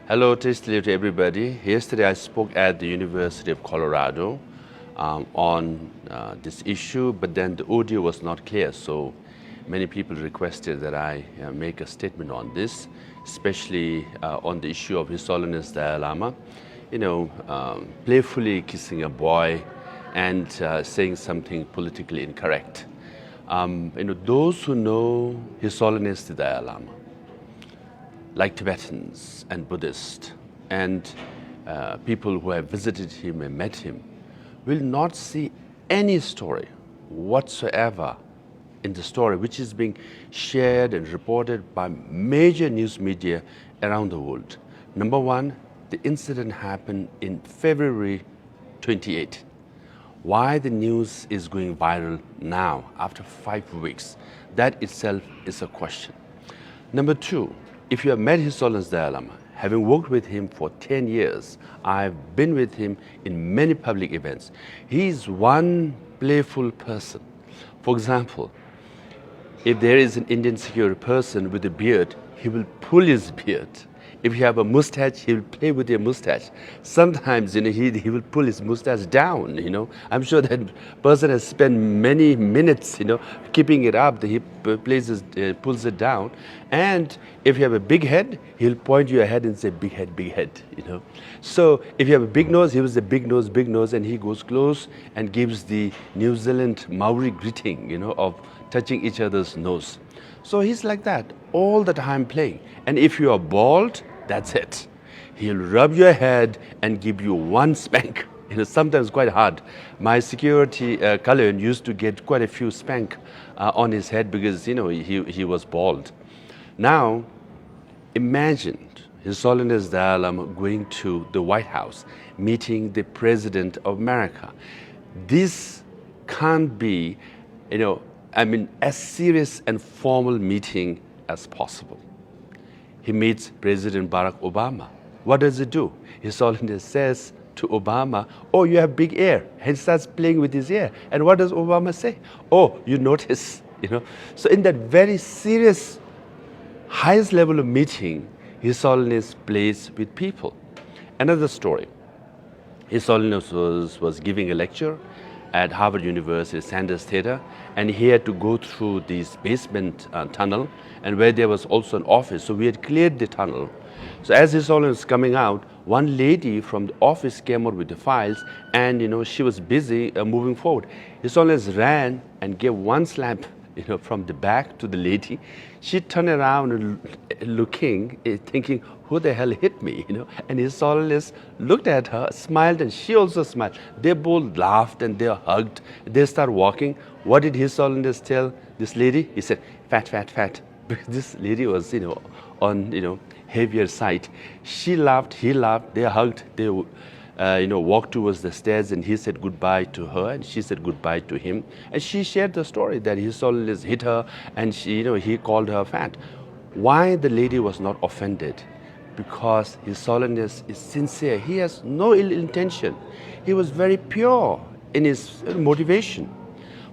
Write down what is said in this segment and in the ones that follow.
Hello, tasty to everybody. Yesterday I spoke at the University of Colorado on this issue, but then the audio was not clear, so many people requested that I make a statement on this, especially on the issue of His Holiness Dalai Lama, playfully kissing a boy and saying something politically incorrect. Those who know His Holiness the Dalai Lama, like Tibetans and Buddhists and people who have visited him and met him, will not see any story whatsoever in the story which is being shared and reported by major news media around the world. Number one, the incident happened in February 28. Why the news is going viral now after 5 weeks, that itself is a question. Number two, if you have met His Holiness Dalai Lama, having worked with him for 10 years, I've been with him in many public events. He is one playful person. For example, if there is an Indian security person with a beard, he will pull his beard. If you have a mustache, he will play with your mustache. Sometimes, he will pull his mustache down, I'm sure that person has spent many minutes, keeping it up. He pulls it down. And if you have a big head, he'll point your head and say, big head, So if you have a big nose, he will say, big nose, and he goes close and gives the New Zealand Maori greeting, of touching each other's nose. So he's like that all the time playing. And if you are bald, that's it. He'll rub your head and give you one spank. Sometimes quite hard. My security Kalayan used to get quite a few spank on his head because he was bald. Now, imagine His Holiness Dalai Lama going to the White House, meeting the President of America. This can't be, as serious and formal meeting as possible. He meets President Barack Obama. What does he do? His Holiness says to Obama, oh, you have big ear. And he starts playing with his ear. And what does Obama say? Oh, you notice, So in that very serious, highest level of meeting, His Holiness plays with people. Another story. His Holiness was giving a lecture at Harvard University, Sanders Theater, and he had to go through this basement tunnel, and where there was also an office. So we had cleared the tunnel. So as His Holiness was coming out, one lady from the office came out with the files, and she was busy moving forward. His Holiness ran and gave one slap, from the back to the lady. She turned around and looking, thinking, who the hell hit me, And His Holiness looked at her, smiled, and she also smiled. They both laughed and they hugged. They started walking. What did His Holiness tell this lady? He said, fat. Because this lady was, on, heavier side. She laughed, he laughed, they hugged, they walked towards the stairs, and he said goodbye to her, and she said goodbye to him. And she shared the story that His Holiness hit her, and he called her fat. Why the lady was not offended? Because His Holiness is sincere. He has no ill intention. He was very pure in his motivation.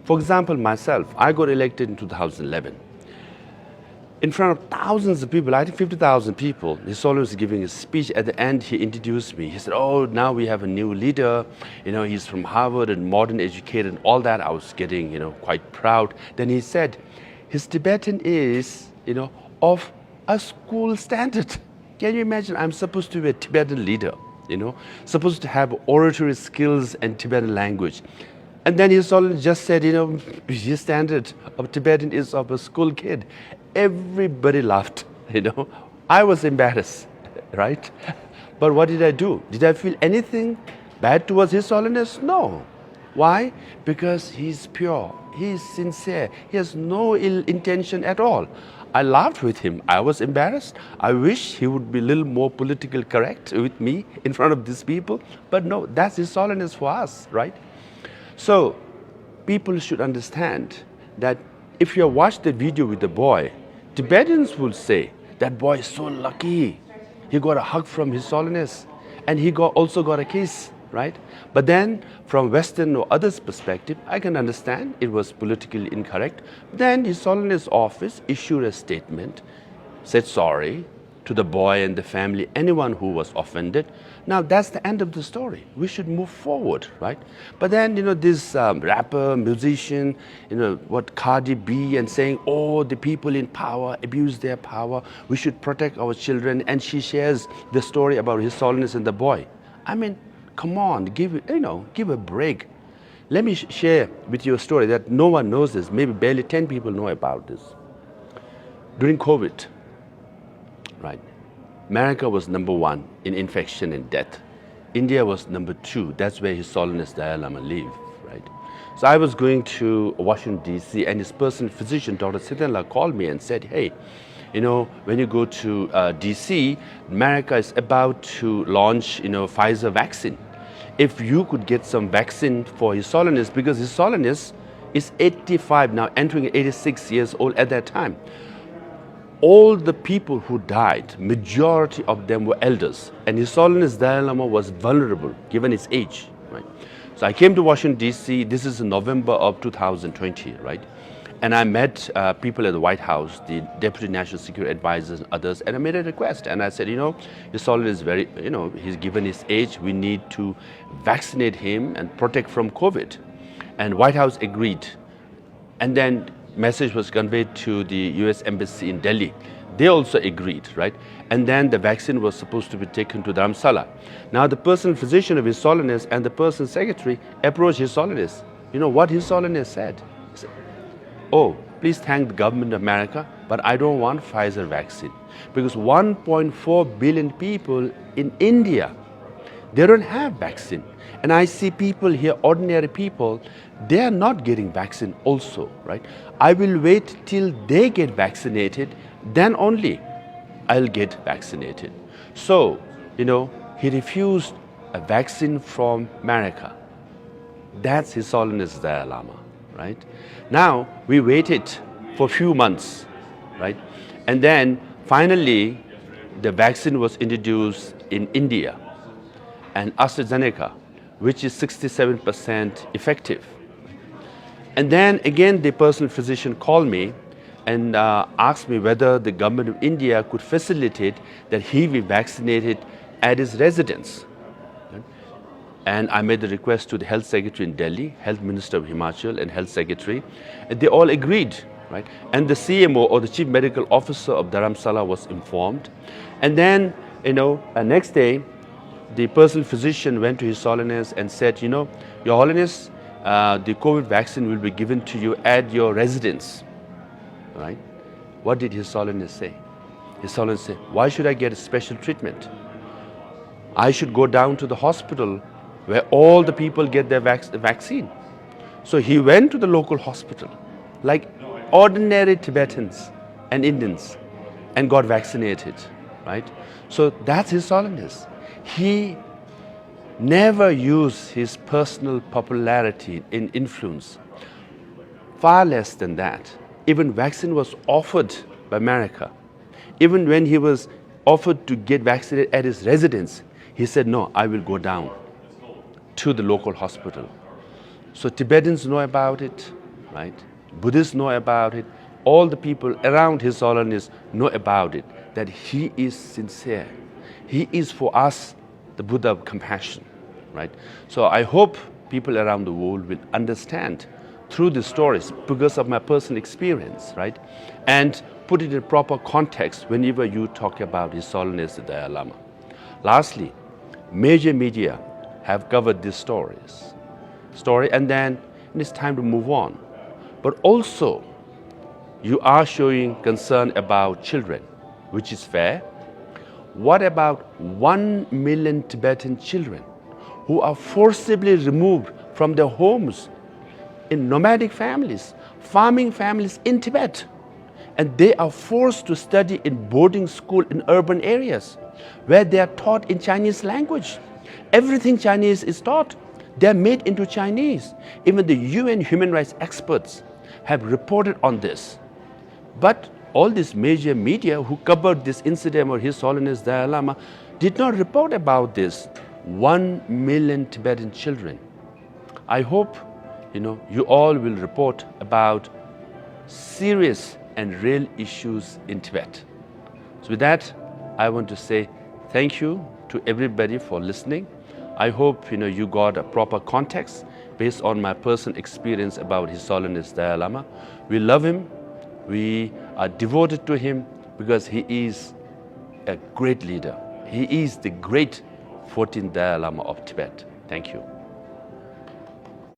For example, myself, I got elected in 2011. In front of thousands of people, I think 50,000 people, His Holiness was giving a speech. At the end, he introduced me. He said, oh, now we have a new leader. He's from Harvard and modern educated and all that. I was getting, quite proud. Then he said, his Tibetan is, of a school standard. Can you imagine? I'm supposed to be a Tibetan leader, supposed to have oratory skills and Tibetan language. And then His Holiness just said, his standard of Tibetan is of a school kid. Everybody laughed, I was embarrassed, right? But what did I do? Did I feel anything bad towards His Holiness? No. Why? Because he's pure, he's sincere, he has no ill intention at all. I laughed with him. I was embarrassed. I wish he would be a little more politically correct with me in front of these people. But no, that's His Holiness for us, right? So people should understand that if you watch the video with the boy, Tibetans will say, that boy is so lucky. He got a hug from His Holiness, and he also got a kiss, right? But then from Western or others' perspective, I can understand it was politically incorrect. Then His Holiness office issued a statement, said sorry, to the boy and the family, anyone who was offended. Now that's the end of the story. We should move forward, right? But then, this rapper, musician, what Cardi B, and saying, oh, the people in power abuse their power. We should protect our children. And she shares the story about His Holiness and the boy. I mean, come on, give a break. Let me share with you a story that no one knows this. Maybe barely 10 people know about this. During COVID, right? America was number 1 in infection and death. India was number 2. That's where His Holiness Dalai Lama lived, right? So I was going to Washington, D.C., and his personal physician, Dr. Siddhartha, called me and said, hey, when you go to D.C., America is about to launch, Pfizer vaccine. If you could get some vaccine for His Holiness, because His Holiness is 85 now, entering 86 years old at that time. All the people who died, majority of them were elders. And His Holiness Dalai Lama was vulnerable, given his age, right? So I came to Washington, D.C. This is in November of 2020, right? And I met people at the White House, the Deputy National Security Advisors and others, and I made a request. And I said, His Holiness is very, he's given his age, we need to vaccinate him and protect from COVID. And White House agreed. And then message was conveyed to the U.S. Embassy in Delhi. They also agreed, right? And then the vaccine was supposed to be taken to Dharamsala. Now the personal physician of His Holiness and the personal secretary approached His Holiness. You know what His Holiness said? He said, oh, please thank the government of America, but I don't want Pfizer vaccine. Because 1.4 billion people in India, they don't have vaccine. And I see people here, ordinary people, they are not getting vaccine also, right? I will wait till they get vaccinated, then only I'll get vaccinated. So, he refused a vaccine from America. That's His Holiness Dalai Lama, right? Now, we waited for a few months, right? And then finally, the vaccine was introduced in India, and AstraZeneca, which is 67% effective. And then again, the personal physician called me and asked me whether the government of India could facilitate that he be vaccinated at his residence. And I made the request to the Health Secretary in Delhi, Health Minister of Himachal and Health Secretary, and they all agreed, right? And the CMO, or the Chief Medical Officer of Dharamsala, was informed. And then, next day, the personal physician went to His Holiness and said, Your Holiness, the COVID vaccine will be given to you at your residence, right? What did His Holiness say? His Holiness said, why should I get a special treatment? I should go down to the hospital where all the people get their vaccine. So he went to the local hospital, like ordinary Tibetans and Indians, and got vaccinated, right? So that's His Holiness. He never used his personal popularity in influence. Far less than that. Even vaccine was offered by America. Even when he was offered to get vaccinated at his residence, he said, no, I will go down to the local hospital. So Tibetans know about it, right? Buddhists know about it. All the people around His Holiness know about it, that he is sincere. He is for us the Buddha of compassion, right? So I hope people around the world will understand through the stories because of my personal experience, right? And put it in proper context whenever you talk about His Holiness the Dalai Lama. Lastly, major media have covered these story, and then it's time to move on. But also, you are showing concern about children, which is fair. What about 1 million Tibetan children who are forcibly removed from their homes in nomadic families, farming families in Tibet? And they are forced to study in boarding school in urban areas where they are taught in Chinese language. Everything Chinese is taught. They are made into Chinese. Even the UN human rights experts have reported on this. But all these major media who covered this incident of His Holiness Dalai Lama did not report about this 1 million Tibetan children. I hope you all will report about serious and real issues in Tibet. So with that, I want to say thank you to everybody for listening. I hope you got a proper context based on my personal experience about His Holiness Dalai Lama. We love him. We are devoted to him because he is a great leader. He is the great 14th Dalai Lama of Tibet. Thank you.